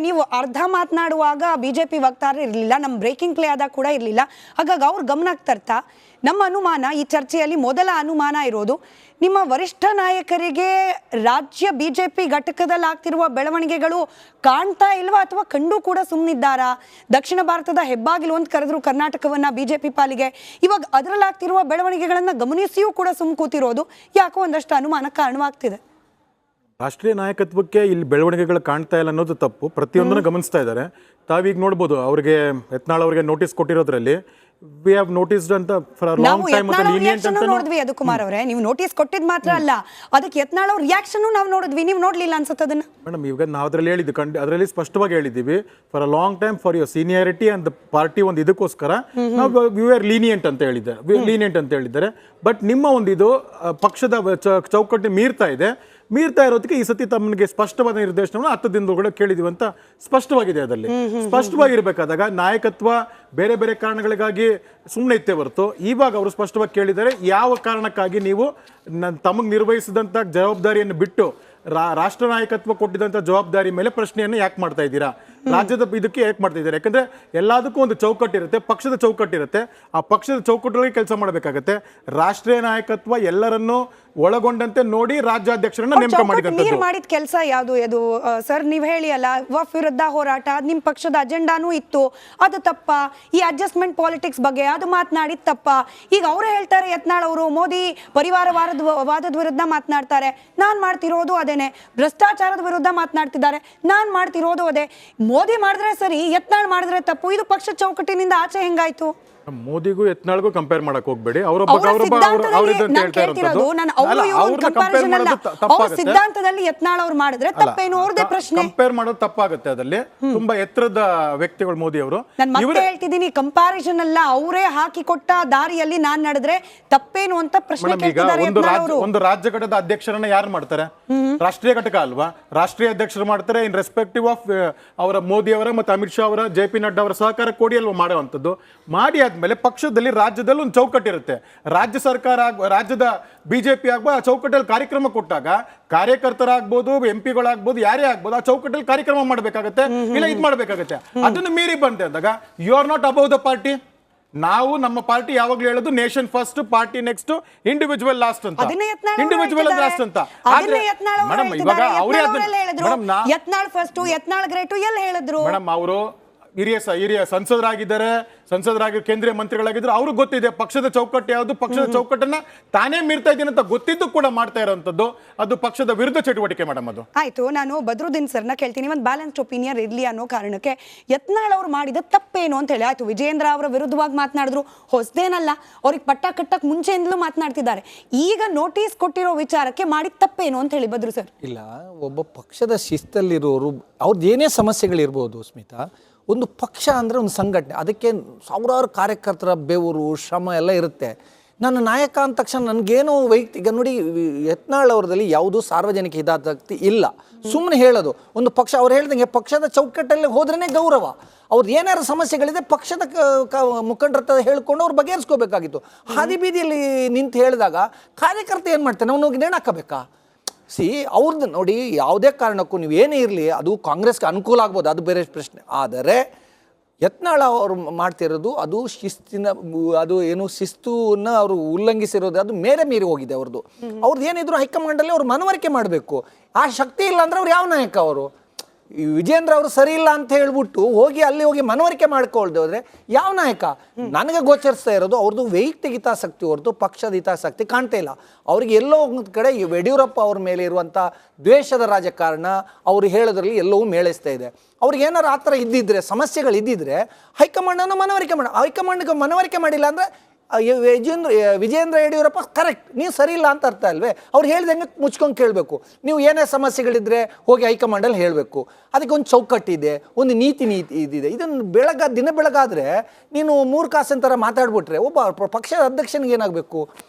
ನೀವು ಅರ್ಧ ಮಾತನಾಡುವಾಗ ಬಿಜೆಪಿ ವಕ್ತಾರರು ಇರಲಿಲ್ಲ, ನಮ್ಮ ಬ್ರೇಕಿಂಗ್ ಪ್ಲೇ ಆದಾಗ ಕೂಡ ಇರಲಿಲ್ಲ. ಹಾಗಾಗಿ ಅವ್ರ ಗಮನಕ್ಕೆ ತರ್ತಾ ನಮ್ಮ ಅನುಮಾನ, ಈ ಚರ್ಚೆಯಲ್ಲಿ ಮೊದಲ ಅನುಮಾನ ಇರೋದು, ನಿಮ್ಮ ವರಿಷ್ಠ ನಾಯಕರಿಗೆ ರಾಜ್ಯ ಬಿಜೆಪಿ ಘಟಕದಲ್ಲಿ ಆಗ್ತಿರುವ ಬೆಳವಣಿಗೆಗಳು ಕಾಣ್ತಾ ಇಲ್ವಾ ಅಥವಾ ಕಂಡು ಕೂಡ ಸುಮ್ಮನಿದ್ದಾರಾ? ದಕ್ಷಿಣ ಭಾರತದ ಹೆಬ್ಬಾಗಿಲು ಅಂತ ಕರೆದ್ರು ಕರ್ನಾಟಕವನ್ನ ಬಿಜೆಪಿ ಪಾಲಿಗೆ. ಇವಾಗ ಅದರಲ್ಲಾಗ್ತಿರುವ ಬೆಳವಣಿಗೆಗಳನ್ನ ಗಮನಿಸಿಯೂ ಕೂಡ ಸುಮ್ಮ ಕೂತಿರೋದು ಯಾಕೋ ಒಂದಷ್ಟು ಅನುಮಾನ ಕಾರಣವಾಗ್ತಿದೆ. ರಾಷ್ಟ್ರೀಯ ನಾಯಕತ್ವಕ್ಕೆ ಇಲ್ಲಿ ಬೆಳವಣಿಗೆಗಳು ಕಾಣ್ತಾ ಇಲ್ಲ ಅನ್ನೋದು ತಪ್ಪು. ಪ್ರತಿಯೊಂದನ್ನು ಗಮನಿಸ್ತಾ ಇದ್ದಾರೆ. ತಾವೀಗ ನೋಡ್ಬೋದು, ಅವ್ರಿಗೆ ಯತ್ನಾಳ್ ಅವರಿಗೆ ನೋಟಿಸ್ ಕೊಟ್ಟಿರೋದ್ರಲ್ಲಿ we have noticed ಅಂತ for a long time ಅಂತ lenient ಅಂತ ನೋಡಿದ್ವಿ. ಅದು ಕುಮಾರ್ ಅವರೇ, ನೀವು ನೋಟಿಸ್ ಕೊಟ್ಟಿದ್ ಮಾತ್ರ ಅಲ್ಲ, ಅದಕ್ಕೆ ಯತ್ನಾಳ್ ಅವ್ರ ರಿಯಾಕ್ಷನ್ ನಾವು ನೋಡಿದ್ವಿ. ನೀವು ನೋಡ್ಲಿಲ್ಲ ಅನ್ಸುತ್ತೆ ಅದನ್ನ? ಮೇಡಮ್, ಈಗ ನಾವು ಅದರಲ್ಲಿ ಹೇಳಿದ್ವಿ, ಅದರಲ್ಲಿ ಸ್ಪಷ್ಟವಾಗಿ ಹೇಳಿದ್ದೀವಿ, for a long time for your seniority and party ಒಂದು ಇದಕ್ಕೋಸ್ಕರ ನಾವು ಯು ಆರ್ ಲೀನಿಯಂಟ್ ಅಂತ ಹೇಳಿದ್ದಾರೆ. ಬಟ್ ನಿಮ್ಮ ಒಂದು ಇದು ಪಕ್ಷದ ಚೌಕಟ್ಟು ಮೀರ್ತಾ ಇರೋದಕ್ಕೆ ಈ ಸತಿ ತಮಗೆ ಸ್ಪಷ್ಟವಾದ ನಿರ್ದೇಶನವನ್ನು 10 ದಿನದೊಳಗಡೆ ಕೇಳಿದೀವಿ ಅಂತ ಸ್ಪಷ್ಟವಾಗಿದೆ. ಅದರಲ್ಲಿ ಸ್ಪಷ್ಟವಾಗಿರ್ಬೇಕಾದಾಗ ನಾಯಕತ್ವ ಬೇರೆ ಬೇರೆ ಕಾರಣಗಳಿಗಾಗಿ ಸುಮ್ಮನೆ ಇತ್ತೇ ಹೊರತು ಇವಾಗ ಅವರು ಸ್ಪಷ್ಟವಾಗಿ ಕೇಳಿದ್ದಾರೆ, ಯಾವ ಕಾರಣಕ್ಕಾಗಿ ನೀವು ತಮಗೆ ನಿರ್ವಹಿಸಿದಂಥ ಜವಾಬ್ದಾರಿಯನ್ನು ಬಿಟ್ಟು ರಾಷ್ಟ್ರ ನಾಯಕತ್ವ ಕೊಟ್ಟಿದ್ದಂಥ ಜವಾಬ್ದಾರಿ ಮೇಲೆ ಪ್ರಶ್ನೆಯನ್ನು ಯಾಕೆ ಮಾಡ್ತಾ ಇದ್ದೀರಾ, ರಾಜ್ಯದ ಇದಕ್ಕೆ ಯಾಕೆ ಮಾಡ್ತಾ ಇದ್ದಾರೆ? ಯಾಕಂದ್ರೆ ಎಲ್ಲದಕ್ಕೂ ಒಂದು ಚೌಕಟ್ಟಿರುತ್ತೆ, ಪಕ್ಷದ ಚೌಕಟ್ಟಿರುತ್ತೆ. ಆ ಪಕ್ಷದ ಚೌಕಟ್ಟೊಳಗೆ ಕೆಲಸ ಮಾಡಬೇಕಾಗತ್ತೆ. ರಾಷ್ಟ್ರೀಯ ನಾಯಕತ್ವ ಎಲ್ಲರನ್ನೂ ಒಳಗೊಂಡಂತೆ ನೋಡಿ ರಾಜ್ಯಾಧ್ಯಕ್ಷರನ್ನ ನೇಮಕ ಮಾಡಿದ ಕೆಲಸ ಯಾವುದು? ಅದು ಸರ್ ನೀವು ಹೇಳಿ ಅಲ್ಲ, ವಫ್ ವಿರುದ್ಧ ಹೋರಾಟ ನಿಮ್ ಪಕ್ಷದ ಅಜೆಂಡಾನೂ ಇತ್ತು, ಅದು ತಪ್ಪ. ಈ ಅಡ್ಜಸ್ಟ್ಮೆಂಟ್ ಪಾಲಿಟಿಕ್ಸ್ ಬಗ್ಗೆ ಅದು ಮಾತನಾಡಿದ ತಪ್ಪ. ಈಗ ಅವರೇ ಹೇಳ್ತಾರೆ, ಯತ್ನಾಳ್ ಅವರು ಮೋದಿ ಪರಿವಾರವಾದದ ವಿರುದ್ಧ ಮಾತನಾಡ್ತಾರೆ, ನಾನ್ ಮಾಡ್ತಿರೋದು ಅದೇನೆ. ಭ್ರಷ್ಟಾಚಾರದ ವಿರುದ್ಧ ಮಾತನಾಡ್ತಿದ್ದಾರೆ, ನಾನ್ ಮಾಡ್ತಿರೋದು ಅದೇ. ಮೋದಿ ಮಾಡಿದ್ರೆ ಸರಿ, ಯತ್ನಾಳ್ ಮಾಡಿದ್ರೆ ತಪ್ಪು. ಇದು ಪಕ್ಷ ಚೌಕಟ್ಟಿನಿಂದ ಆಚೆ ಹೆಂಗಾಯ್ತು? ಮೋದಿಗೂ ಯತ್ನಾಳ್ಗೂ ಕಂಪೇರ್ ಮಾಡಕ್ ಹೋಗ್ಬೇಡಿ. ಸಿದ್ಧಾಂತದಲ್ಲಿ ಯತ್ನಾಳ್ ಅವ್ರು ಮಾಡಿದ್ರೆ ತಪ್ಪೇನು? ಅವ್ರದೇ ಪ್ರಶ್ನೆ. ಕಂಪೇರ್ ಮಾಡೋದು ತಪ್ಪಾಗುತ್ತೆ. ಅದಲ್ಲಿ ತುಂಬಾ ಎತ್ತರದ ವ್ಯಕ್ತಿಗಳು ಮೋದಿ ಅವರು. ನಾನು ಮತ್ತೆ ಹೇಳ್ತಿದ್ದೀನಿ, ಕಂಪ್ಯಾರಿಸನ್ ಅಲ್ಲ, ಅವರೇ ಹಾಕಿ ಕೊಟ್ಟ ದಾರಿಯಲ್ಲಿ ನಾನ್ ನಡೆದ್ರೆ ತಪ್ಪೇನು ಅಂತ ಪ್ರಶ್ನೆ ಕೇಳ್ತಿದ್ದಾರೆ. ಒಂದು ರಾಜ್ಯ ಘಟಕದ ಅಧ್ಯಕ್ಷರನ್ನ ಯಾರು ಮಾಡ್ತಾರೆ? ರಾಷ್ಟ್ರೀಯ ಘಟಕ ಅಲ್ವಾ? ರಾಷ್ಟ್ರೀಯ ಅಧ್ಯಕ್ಷರು ಮಾಡ್ತಾರೆ. ಇನ್ ರೆಸ್ಪೆಕ್ಟಿವ್ ಆಫ್ ಅವರ ಮೋದಿ ಅವರ ಮತ್ತು ಅಮಿತ್ ಶಾ ಅವರ, JP ನಡ್ಡಾ ಅವರ ಸಹಕಾರ ಕೊಡಿ ಅಲ್ವಾ ಮಾಡುವಂಥದ್ದು. ಮಾಡಿ ಆದ್ಮೇಲೆ ಪಕ್ಷದಲ್ಲಿ ರಾಜ್ಯದಲ್ಲಿ ಒಂದು ಚೌಕಟ್ಟಿರುತ್ತೆ. ರಾಜ್ಯ ಸರ್ಕಾರ ರಾಜ್ಯದ ಬಿಜೆಪಿ ಆಗ್ಬೋದು, ಆ ಚೌಕಟ್ಟಲ್ಲಿ ಕಾರ್ಯಕ್ರಮ ಕೊಟ್ಟಾಗ ಕಾರ್ಯಕರ್ತರಾಗ್ಬೋದು, MP ಗಳಾಗ್ಬೋದು, ಯಾರೇ ಆಗ್ಬೋದು, ಆ ಚೌಕಟ್ಟಲ್ಲಿ ಕಾರ್ಯಕ್ರಮ ಮಾಡಬೇಕಾಗತ್ತೆ, ಇಲ್ಲ ಇದು ಮಾಡಬೇಕಾಗತ್ತೆ. ಅದನ್ನು ಮೀರಿ ಬಂತೆ ಅಂದಾಗ you are not above the party. ನಾವು ನಮ್ಮ ಪಾರ್ಟಿ ಯಾವಾಗ್ಲೂ ಹೇಳೋದು nation first, party next, individual last ಅಂತ. ಇಂಡಿವಿಜುವಲ್ ಲಾಸ್ಟ್ ಅಂತ. ಮೇಡಮ್ ಇವಾಗ ಅವರೇ ಯತ್ನಾಳ್ ಫಸ್ಟ್, ಯತ್ನಾಳ್ ಗ್ರೇಟ್ ಎಲ್ಲಿ ಹೇಳಿದ್ರು? ಮೇಡಮ್ ಅವರು ಹಿರಿಯ ಸಂಸದರಾಗಿದ್ದಾರೆ, ಕೇಂದ್ರೀಯ ಮಂತ್ರಿಗಳಾಗಿದ್ರು. ಅವ್ರಿಗೆ ಗೊತ್ತಿದೆ ಪಕ್ಷದ ಚೌಕಟ್ಟು ಯಾವುದು, ಪಕ್ಷದ ಚೌಕಟ್ಟನ್ನ ತಾನೇ ಮೀರ್ತಾ ಇದ್ದೀನಿ ಅಂತ ಗೊತ್ತಿದ್ದು ಕೂಡ ಮಾಡ್ತಾ ಇರೋಂಥದ್ದು ಅದು ಪಕ್ಷದ ವಿರುದ್ಧ ಚಟುವಟಿಕೆ. ಮೇಡಮ್ ಅದು ಆಯ್ತು. ನಾನು ಬದ್ರುದ್ದೀನ್ ಸರ್ನ ಕೇಳ್ತೀನಿ, ಒಂದು ಬ್ಯಾಲೆನ್ಸ್ಡ್ ಒಪಿನಿಯನ್ ಇರ್ಲಿ ಅನ್ನೋ ಕಾರಣಕ್ಕೆ ಯತ್ನಾಳ್ ಅವ್ರು ಮಾಡಿದ ತಪ್ಪೇನು ಅಂತ ಹೇಳಿ. ಆಯ್ತು, ವಿಜಯೇಂದ್ರ ಅವರ ವಿರುದ್ಧವಾಗಿ ಮಾತನಾಡಿದ್ರು, ಹೊಸದೇನಲ್ಲ, ಅವ್ರಿಗೆ ಪಟ್ಟ ಕಟ್ಟಕ್ ಮುಂಚೆಯಿಂದಲೂ ಮಾತನಾಡ್ತಿದ್ದಾರೆ. ಈಗ ನೋಟಿಸ್ ಕೊಟ್ಟಿರೋ ವಿಚಾರಕ್ಕೆ ಮಾಡಿದ ತಪ್ಪೇನು ಅಂತ ಹೇಳಿ ಬದ್ರು ಸರ್. ಇಲ್ಲ, ಒಬ್ಬ ಪಕ್ಷದ ಶಿಸ್ತಲ್ಲಿರೋರು ಅವ್ರದ್ದು ಏನೇ ಸಮಸ್ಯೆಗಳಿರ್ಬೋದು ಸ್ಮಿತಾ, ಒಂದು ಪಕ್ಷ ಅಂದರೆ ಒಂದು ಸಂಘಟನೆ, ಅದಕ್ಕೆ ಸಾವಿರಾರು ಕಾರ್ಯಕರ್ತರ ಬೆವರು ಶ್ರಮ ಎಲ್ಲ ಇರುತ್ತೆ. ನನ್ನ ನಾಯಕ ಅಂದ ತಕ್ಷಣ ನನಗೇನೋ ವೈಯಕ್ತಿಕ ನೋಡಿ, ಯತ್ನಾಳ್ ಅವರದಲ್ಲಿ ಯಾವುದೂ ಸಾರ್ವಜನಿಕ ಹಿತಾಸಕ್ತಿ ಇಲ್ಲ. ಸುಮ್ಮನೆ ಹೇಳೋದು ಒಂದು ಪಕ್ಷ, ಅವ್ರು ಹೇಳ್ದಂಗೆ ಪಕ್ಷದ ಚೌಕಟ್ಟಲ್ಲಿ ಹೋದ್ರೇ ಗೌರವ. ಅವ್ರದ್ದು ಏನಾರು ಸಮಸ್ಯೆಗಳಿದೆ ಪಕ್ಷದ ಮುಖಂಡರ ಹತ್ರ ಹೇಳ್ಕೊಂಡು ಅವ್ರು ಬಗೆಹರಿಸ್ಕೋಬೇಕಾಗಿತ್ತು. ಹಾದಿ ಬೀದಿಯಲ್ಲಿ ನಿಂತು ಹೇಳಿದಾಗ ಕಾರ್ಯಕರ್ತ ಏನು ಮಾಡ್ತಾನೆ, ಅವನು ಹೋಗಿ ನೇಣಾಕಬೇಕಾ? ಅವ್ರದ್ದು ನೋಡಿ, ಯಾವುದೇ ಕಾರಣಕ್ಕೂ ನೀವು ಏನೇ ಇರಲಿ, ಅದು ಕಾಂಗ್ರೆಸ್ಗೆ ಅನುಕೂಲ ಆಗ್ಬೋದು, ಅದು ಬೇರೆ ಪ್ರಶ್ನೆ. ಆದರೆ ಯತ್ನಾಳ್ ಅವರು ಮಾಡ್ತಿರೋದು ಅದು ಶಿಸ್ತನ್ನು ಅವರು ಉಲ್ಲಂಘಿಸಿರೋದು, ಅದು ಮೀರಿ ಹೋಗಿದೆ. ಅವ್ರದ್ದು ಏನಿದ್ರು ಹೈಕಮಾಂಡಲ್ಲಿ ಅವ್ರು ಮನವರಿಕೆ ಮಾಡಬೇಕು. ಆ ಶಕ್ತಿ ಇಲ್ಲ ಅಂದರೆ ಅವ್ರು ಯಾವ ನಾಯಕ? ಅವರು ವಿಜೇಂದ್ರ ಅವರು ಸರಿ ಇಲ್ಲ ಅಂತ ಹೇಳ್ಬಿಟ್ಟು ಅಲ್ಲಿ ಹೋಗಿ ಮನವರಿಕೆ ಮಾಡ್ಕೊಳ್ದೆ ಹೋದ್ರೆ ಯಾವ ನಾಯಕ? ನನಗೆ ಗೋಚರಿಸ್ತಾ ಇರೋದು ಅವ್ರದ್ದು ವೈಯಕ್ತಿಕ ಹಿತಾಸಕ್ತಿ ಹೊರತು ಪಕ್ಷದ ಹಿತಾಸಕ್ತಿ ಕಾಣ್ತಾ ಇಲ್ಲ. ಅವ್ರಿಗೆ ಎಲ್ಲೋ ಒಂದು ಕಡೆ ಯಡಿಯೂರಪ್ಪ ಅವ್ರ ಮೇಲೆ ಇರುವಂಥ ದ್ವೇಷದ ರಾಜಕಾರಣ ಅವ್ರು ಹೇಳೋದ್ರಲ್ಲಿ ಎಲ್ಲವೂ ಮೇಳೈಸ್ತಾ ಇದೆ. ಅವ್ರಿಗೆ ಏನಾರು ಆ ಥರ ಇದ್ದಿದ್ರೆ, ಸಮಸ್ಯೆಗಳು ಇದ್ದಿದ್ರೆ ಹೈಕಮಾಂಡನ್ನು ಹೈಕಮಾಂಡ್ಗೆ ಮನವರಿಕೆ ಮಾಡಿಲ್ಲ ಅಂದರೆ ವಿಜೇಂದ್ರ ಯಡಿಯೂರಪ್ಪ ಕರೆಕ್ಟ್, ನೀವು ಸರಿ ಇಲ್ಲ ಅಂತ ಅರ್ಥ ಅಲ್ವೇ? ಅವ್ರು ಹೇಳ್ದಂಗೆ ಮುಚ್ಕೊಂಡು ಕೇಳಬೇಕು. ನೀವು ಏನೇ ಸಮಸ್ಯೆಗಳಿದ್ರೆ ಹೋಗಿ ಹೈಕಮಾಂಡಲ್ಲಿ ಹೇಳಬೇಕು. ಅದಕ್ಕೆ ಒಂದು ಚೌಕಟ್ಟಿದೆ, ಒಂದು ನೀತಿ ಇದಿದೆ. ಇದನ್ನು ದಿನ ಬೆಳಗಾದರೆ ನೀನು 3 ಕಾಸಿನ ಥರ ಮಾತಾಡ್ಬಿಟ್ರೆ ಒಬ್ಬ ಪಕ್ಷದ ಅಧ್ಯಕ್ಷನಿಗೆ ಏನಾಗಬೇಕು?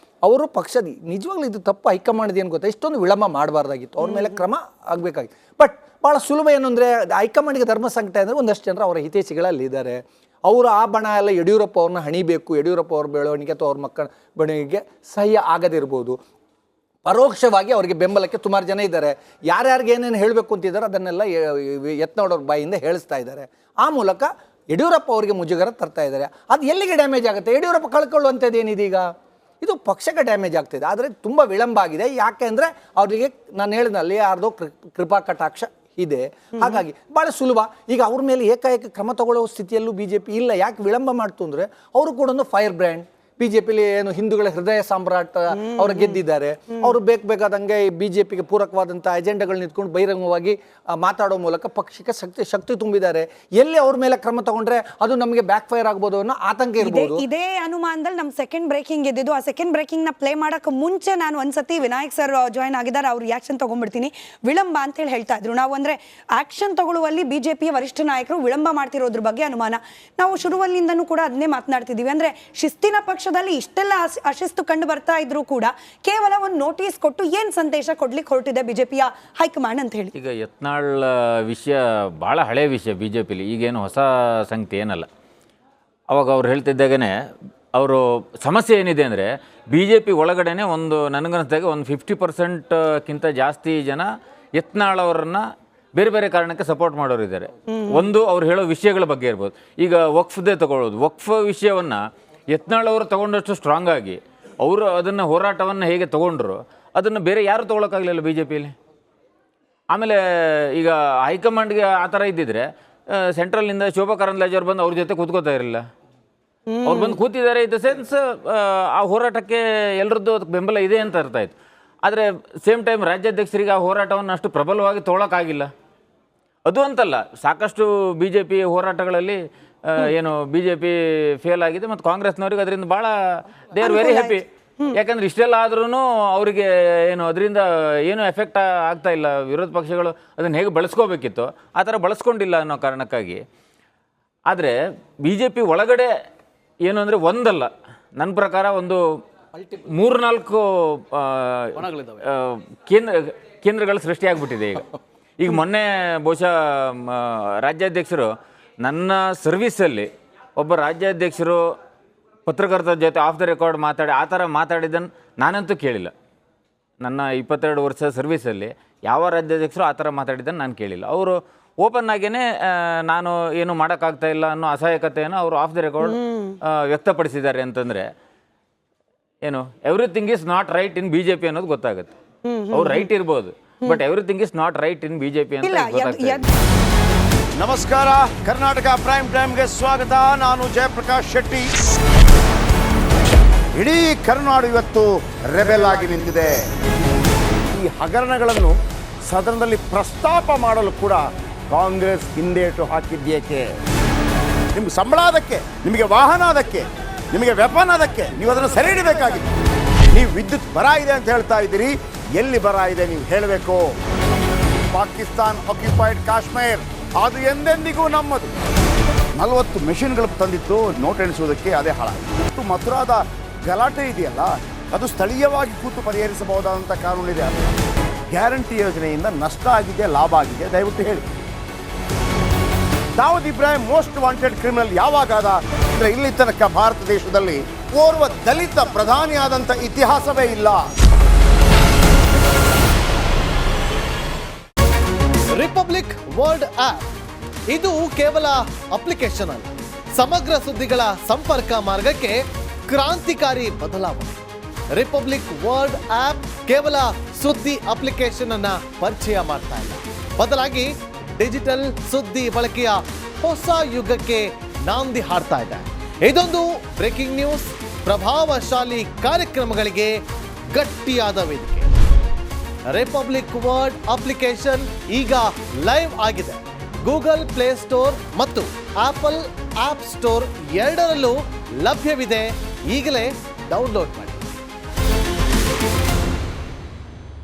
ಅವರು ಪಕ್ಷದ ನಿಜವಾಗ್ಲೂ ಇದು ತಪ್ಪು ಹೈಕಮಾಂಡ್ ಏನು ಗೊತ್ತಾ, ಇಷ್ಟೊಂದು ವಿಳಂಬ ಮಾಡಬಾರ್ದಾಗಿತ್ತು, ಅವ್ರ ಮೇಲೆ ಕ್ರಮ ಆಗಬೇಕಾಗಿತ್ತು. ಬಟ್ ಭಾಳ ಸುಲಭ ಏನು ಅಂದರೆ ಹೈಕಮಾಂಡ್ಗೆ ಧರ್ಮ ಸಂಕಟ ಅಂದರೆ ಒಂದಷ್ಟು ಜನರು ಅವರ ಹಿತೈಷಿಗಳಲ್ಲಿ ಇದ್ದಾರೆ. ಅವರು ಆ ಬಣ ಎಲ್ಲ ಯಡಿಯೂರಪ್ಪ ಅವ್ರನ್ನ ಹಣಿಬೇಕು, ಯಡಿಯೂರಪ್ಪ ಅವ್ರ ಬೆಳವಣಿಗೆ ಅಥವಾ ಅವ್ರ ಮಕ್ಕಳ ಬೆಳವಣಿಗೆಗೆ ಸಹ್ಯ ಆಗದಿರ್ಬೋದು. ಪರೋಕ್ಷವಾಗಿ ಅವರಿಗೆ ಬೆಂಬಲಕ್ಕೆ ಸುಮಾರು ಜನ ಇದ್ದಾರೆ. ಯಾರ್ಯಾರಿಗೆ ಏನೇನು ಹೇಳಬೇಕು ಅಂತಿದ್ದಾರೆ ಅದನ್ನೆಲ್ಲ ಯತ್ನಾಳ್ ಬಾಯಿಂದ ಹೇಳಿಸ್ತಾ ಇದ್ದಾರೆ. ಆ ಮೂಲಕ ಯಡಿಯೂರಪ್ಪ ಅವರಿಗೆ ಮುಜುಗರ ತರ್ತಾ ಇದ್ದಾರೆ. ಅದು ಎಲ್ಲಿಗೆ ಡ್ಯಾಮೇಜ್ ಆಗುತ್ತೆ? ಯಡಿಯೂರಪ್ಪ ಕಳ್ಕೊಳ್ಳುವಂಥದ್ದು ಏನಿದೀಗ? ಇದು ಪಕ್ಷಕ್ಕೆ ಡ್ಯಾಮೇಜ್ ಆಗ್ತಿದೆ. ಆದರೆ ತುಂಬ ವಿಳಂಬ ಆಗಿದೆ. ಯಾಕೆ ಅಂದರೆ ಅವರಿಗೆ ನಾನು ಹೇಳಿದಲ್ಲಿ ಯಾರ್ದೋ ಕೃಪಾ ಕಟಾಕ್ಷ ಇದೆ. ಹಾಗಾಗಿ ಭಾಳ ಸುಲಭ. ಈಗ ಅವ್ರ ಮೇಲೆ ಏಕಾಏಕಿ ಕ್ರಮ ತಗೊಳ್ಳೋ ಸ್ಥಿತಿಯಲ್ಲೂ BJP ಇಲ್ಲ. ಯಾಕೆ ವಿಳಂಬ ಮಾಡ್ತು ಅಂದರೆ ಅವರು ಕೂಡ ಒಂದು ಫೈರ್ ಬ್ರ್ಯಾಂಡ್. BJPಲಿ ಏನು ಹಿಂದೂಗಳ ಹೃದಯ ಸಾಮ್ರಾಟ ಅವರು ಗೆದ್ದಿದ್ದಾರೆ. ಅವರು ಬೇಕಾದಂಗೆ BJPಗೆ ಪೂರಕವಾದಂಥ ಅಜೆಂಡಾಗಳನ್ನ ಇಟ್ಕೊಂಡು ಬಹಿರಂಗವಾಗಿ ಮಾತಾಡೋ ಮೂಲಕ ಪಕ್ಷಕ್ಕೆ ಶಕ್ತಿ ತುಂಬಿದ್ದಾರೆ. ಎಲ್ಲಿ ಅವ್ರ ಮೇಲೆ ಕ್ರಮ ತಗೊಂಡ್ರೆ ಅದು ನಮಗೆ ಬ್ಯಾಕ್ ಫೈರ್ ಆಗ್ಬೋದು ಅನ್ನೋ ಆತಂಕ ಇರ್ಬೋದು. ಇದೇ ಅನುಮಾನದಲ್ಲಿ ನಮ್ಮ ಸೆಕೆಂಡ್ ಬ್ರೇಕಿಂಗ್ ಇದ್ದಿದ್ದು. ಆ ಸೆಕೆಂಡ್ ಬ್ರೇಕಿಂಗ್ ನ ಪ್ಲೇ ಮಾಡಕ್ಕೆ ಮುಂಚೆ ನಾನು ಒಂದ್ಸತಿ ವಿನಾಯಕ್ ಸರ್ ಜಾಯ್ನ್ ಆಗಿದ್ದಾರೆ, ಅವ್ರು ರಿಯಾಕ್ಷನ್ ತಗೊಂಡ್ಬಿಡ್ತೀನಿ. ವಿಳಂಬ ಅಂತ ಹೇಳಿ ಹೇಳ್ತಾ ಇದ್ರು. ನಾವು ಅಂದ್ರೆ ಆಕ್ಷನ್ ತಗೊಳ್ಳುವಲ್ಲಿ BJPಯ ವರಿಷ್ಠ ನಾಯಕರು ವಿಳಂಬ ಮಾಡ್ತಿರೋದ್ರ ಬಗ್ಗೆ ಅನುಮಾನ. ನಾವು ಶುರುವಲ್ಲಿಂದನೂ ಕೂಡ ಅದನ್ನೇ ಮಾತನಾಡ್ತಿದ್ದೀವಿ. ಅಂದ್ರೆ ಶಿಸ್ತಿನ ಪಕ್ಷದಲ್ಲಿ ಇಷ್ಟೆಲ್ಲ ಅಶಿಸ್ತು ಕಂಡು ಬರ್ತಾ ಇದ್ರು ಕೂಡ ಕೇವಲ ಒಂದು ನೋಟಿಸ್ ಕೊಟ್ಟು ಏನ್ ಸಂದೇಶ ಕೊಡ್ಲಿಕ್ಕೆ ಹೊರಟಿದೆ BJPಯ ಹೈಕಮಾಂಡ್ ಅಂತ ಹೇಳಿ. ಈಗ ಯತ್ನಾಳ್ ವಿಷಯ ಭಾಳ ಹಳೆಯ ವಿಷಯ BJPಲಿ, ಈಗೇನು ಹೊಸ ಸಂಗತಿ ಏನಲ್ಲ. ಅವಾಗ ಅವ್ರು ಹೇಳ್ತಿದ್ದಾಗೇ ಅವರು ಸಮಸ್ಯೆ ಏನಿದೆ ಅಂದರೆ BJP ಒಳಗಡೆ ಒಂದು ನನಗನ್ನಿಸ್ದಾಗ ಒಂದು 50% ಜಾಸ್ತಿ ಜನ ಯತ್ನಾಳ್ ಅವರನ್ನು ಬೇರೆ ಬೇರೆ ಕಾರಣಕ್ಕೆ ಸಪೋರ್ಟ್ ಮಾಡೋರು ಇದ್ದಾರೆ. ಒಂದು ಅವ್ರು ಹೇಳೋ ವಿಷಯಗಳ ಬಗ್ಗೆ ಇರ್ಬೋದು. ಈಗ ವಕ್ಫ್ದೇ ತಗೊಳ್ಳೋದು, ವಕ್ಫ್ ವಿಷಯವನ್ನು ಯತ್ನಾಳ್ ಅವರು ತಗೊಂಡಷ್ಟು ಸ್ಟ್ರಾಂಗ್ ಆಗಿ ಅವರು ಅದನ್ನು ಹೋರಾಟವನ್ನು ಹೇಗೆ ತೊಗೊಂಡ್ರು ಅದನ್ನು ಬೇರೆ ಯಾರು ತೊಗೊಳಕ್ಕಾಗಲಿಲ್ಲ BJPಲಿ. ಆಮೇಲೆ ಈಗ ಹೈಕಮಾಂಡ್ಗೆ ಆ ಥರ ಇದ್ದಿದ್ರೆ ಸೆಂಟ್ರಲ್ನಿಂದ ಶೋಭಾ ಕರಂದ್ಲಾಜೆ ಅವ್ರು ಬಂದು ಅವ್ರ ಜೊತೆ ಕೂತ್ಕೋತಾ ಇರಲಿಲ್ಲ. ಅವ್ರು ಬಂದು ಕೂತಿದ್ದಾರೆ ಇನ್ ದ ಸೆನ್ಸ್ ಆ ಹೋರಾಟಕ್ಕೆ ಎಲ್ಲರದ್ದು ಅದಕ್ಕೆ ಬೆಂಬಲ ಇದೆ ಅಂತ ಅರ್ಥ ಆಯಿತು. ಆದರೆ ಸೇಮ್ ಟೈಮ್ ರಾಜ್ಯಾಧ್ಯಕ್ಷರಿಗೆ ಆ ಹೋರಾಟವನ್ನು ಅಷ್ಟು ಪ್ರಬಲವಾಗಿ ತೊಗೊಳಕ್ಕಾಗಿಲ್ಲ. ಅದು ಅಂತಲ್ಲ, ಸಾಕಷ್ಟು BJP ಹೋರಾಟಗಳಲ್ಲಿ ಏನು BJP ಫೇಲ್ ಆಗಿದೆ ಮತ್ತು ಕಾಂಗ್ರೆಸ್ನವ್ರಿಗೆ ಅದರಿಂದ ಭಾಳ ದೇ ಆರ್ ವೆರಿ ಹ್ಯಾಪಿ. ಯಾಕಂದ್ರೆ ಇಷ್ಟೆಲ್ಲ ಆದ್ರೂ ಅವರಿಗೆ ಏನು ಅದರಿಂದ ಏನು ಎಫೆಕ್ಟ್ ಆಗ್ತಾ ಇಲ್ಲ. ವಿರೋಧ ಪಕ್ಷಗಳು ಅದನ್ನು ಹೇಗೆ ಬಳಸ್ಕೋಬೇಕಿತ್ತು ಆ ಥರ ಬಳಸ್ಕೊಂಡಿಲ್ಲ ಅನ್ನೋ ಕಾರಣಕ್ಕಾಗಿ. ಆದರೆ BJP ಒಳಗಡೆ ಏನು ಅಂದರೆ ಒಂದಲ್ಲ, ನನ್ನ ಪ್ರಕಾರ ಒಂದು 3-4 ಕೇಂದ್ರಗಳು ಸೃಷ್ಟಿಯಾಗ್ಬಿಟ್ಟಿದೆ ಈಗ ಮೊನ್ನೆ ಬಹುಶಃ ರಾಜ್ಯಾಧ್ಯಕ್ಷರು ನನ್ನ ಸರ್ವೀಸಲ್ಲಿ ಒಬ್ಬ ರಾಜ್ಯಾಧ್ಯಕ್ಷರು ಪತ್ರಕರ್ತರ ಜೊತೆ ಆಫ್ ದ ರೆಕಾರ್ಡ್ ಮಾತಾಡಿ ಆ ಥರ ಮಾತಾಡಿದ್ದನ್ನು ನಾನಂತೂ ಕೇಳಿಲ್ಲ. ನನ್ನ 22 ವರ್ಷ ಸರ್ವೀಸಲ್ಲಿ ಯಾವ ರಾಜ್ಯಾಧ್ಯಕ್ಷರು ಆ ಥರ ಮಾತಾಡಿದ್ದನ್ನು ನಾನು ಕೇಳಿಲ್ಲ. ಅವರು ಓಪನ್ ಆಗೇ ನಾನು ಏನು ಮಾಡೋಕ್ಕಾಗ್ತಾ ಇಲ್ಲ ಅನ್ನೋ ಅಸಹಾಯಕತೆಯನ್ನು ಅವರು ಆಫ್ ದ ರೆಕಾರ್ಡ್ ವ್ಯಕ್ತಪಡಿಸಿದ್ದಾರೆ. ಅಂತಂದರೆ ಏನು everything is not right in BJP ಅನ್ನೋದು ಗೊತ್ತಾಗುತ್ತೆ. ಅವ್ರು ರೈಟ್ ಇರ್ಬೋದು, but everything is not right in BJP ಅಂತ ಗೊತ್ತಾಗ್ತದೆ. ನಮಸ್ಕಾರ, ಕರ್ನಾಟಕ ಪ್ರೈಮ್ ಟೈಮ್ಗೆ ಸ್ವಾಗತ. ನಾನು ಜಯಪ್ರಕಾಶ್ ಶೆಟ್ಟಿ. ಇಡೀ ಕರ್ನಾಡು ಇವತ್ತು ರೆಬೆಲ್ ಆಗಿ ನಿಂತಿದೆ. ಈ ಹಗರಣಗಳನ್ನು ಸದನದಲ್ಲಿ ಪ್ರಸ್ತಾಪ ಮಾಡಲು ಕೂಡ ಕಾಂಗ್ರೆಸ್ ಹಿಂದೇಟು ಹಾಕಿದ್ದೇಕೆ? ನಿಮ್ಗೆ ಸಂಬಳ ಅದಕ್ಕೆ, ನಿಮಗೆ ವಾಹನ ಅದಕ್ಕೆ, ನಿಮಗೆ ವೆಪನ್ ಅದಕ್ಕೆ, ನೀವು ಅದನ್ನು ಸೆರೆ ಹಿಡಬೇಕಾಗಿತ್ತು. ನೀವು ವಿದ್ಯುತ್ ಬರ ಇದೆ ಅಂತ ಹೇಳ್ತಾ ಇದ್ದೀರಿ, ಎಲ್ಲಿ ಬರ ಇದೆ ನೀವು ಹೇಳಬೇಕು. ಪಾಕಿಸ್ತಾನ್ ಆಕ್ಯುಪೈಡ್ ಕಾಶ್ಮೀರ್ ಅದು ಎಂದೆಂದಿಗೂ ನಮ್ಮದು. 40 ಮೆಷಿನ್ಗಳು ತಂದಿತ್ತು ನೋಟ್ ಎಣಿಸುವುದಕ್ಕೆ, ಅದೇ ಹಾಳಾಯಿತು. ಮಥುರಾದ ಗಲಾಟೆ ಇದೆಯಲ್ಲ, ಅದು ಸ್ಥಳೀಯವಾಗಿ ಕೂತು ಪರಿಹರಿಸಬಹುದಾದಂಥ ಕಾನೂನಿದೆ. ಗ್ಯಾರಂಟಿ ಯೋಜನೆಯಿಂದ ನಷ್ಟ ಆಗಿದೆ, ಲಾಭ ಆಗಿದೆ, ದಯವಿಟ್ಟು ಹೇಳಿ. Dawood Ibrahim most wanted criminal ಯಾವಾಗಾದ ಅಂದರೆ ಇಲ್ಲಿ ತನಕ ಭಾರತ ದೇಶದಲ್ಲಿ ಓರ್ವ ದಲಿತ ಪ್ರಧಾನಿಯಾದಂಥ ಇತಿಹಾಸವೇ ಇಲ್ಲ. ರಿಪಬ್ಲಿಕ್ ವರ್ಲ್ಡ್ ಆಪ್ ಇದು ಕೇವಲ ಅಪ್ಲಿಕೇಶನ್ ಅಲ್ಲ, ಸಮಗ್ರ ಸುದ್ದಿಗಳ ಸಂಪರ್ಕ ಮಾರ್ಗಕ್ಕೆ ಕ್ರಾಂತಿಕಾರಿ ಬದಲಾವಣೆ. ರಿಪಬ್ಲಿಕ್ ವರ್ಲ್ಡ್ ಆಪ್ ಕೇವಲ ಸುದ್ದಿ ಅಪ್ಲಿಕೇಶನ್ ಅನ್ನ ಪರಿಚಯ ಮಾಡ್ತಾ ಇಲ್ಲ, ಬದಲಾಗಿ ಡಿಜಿಟಲ್ ಸುದ್ದಿ ಬಳಕೆಯ ಹೊಸ ಯುಗಕ್ಕೆ ನಾಂದಿ ಹಾಡ್ತಾ ಇದೆ. ಇದೊಂದು ಬ್ರೇಕಿಂಗ್ ನ್ಯೂಸ್, ಪ್ರಭಾವಶಾಲಿ ಕಾರ್ಯಕ್ರಮಗಳಿಗೆ ಗಟ್ಟಿಯಾದ ವೇದಿಕೆ. ರಿಪಬ್ಲಿಕ್ ವರ್ಲ್ಡ್ ಅಪ್ಲಿಕೇಶನ್ ಈಗ ಲೈವ್ ಆಗಿದೆ. ಗೂಗಲ್ ಪ್ಲೇ ಸ್ಟೋರ್ ಮತ್ತು ಆಪಲ್ ಆಪ್ ಸ್ಟೋರ್ ಎರಡರಲ್ಲೂ ಲಭ್ಯವಿದೆ. ಈಗಲೇ ಡೌನ್ಲೋಡ್ ಮಾಡಿ.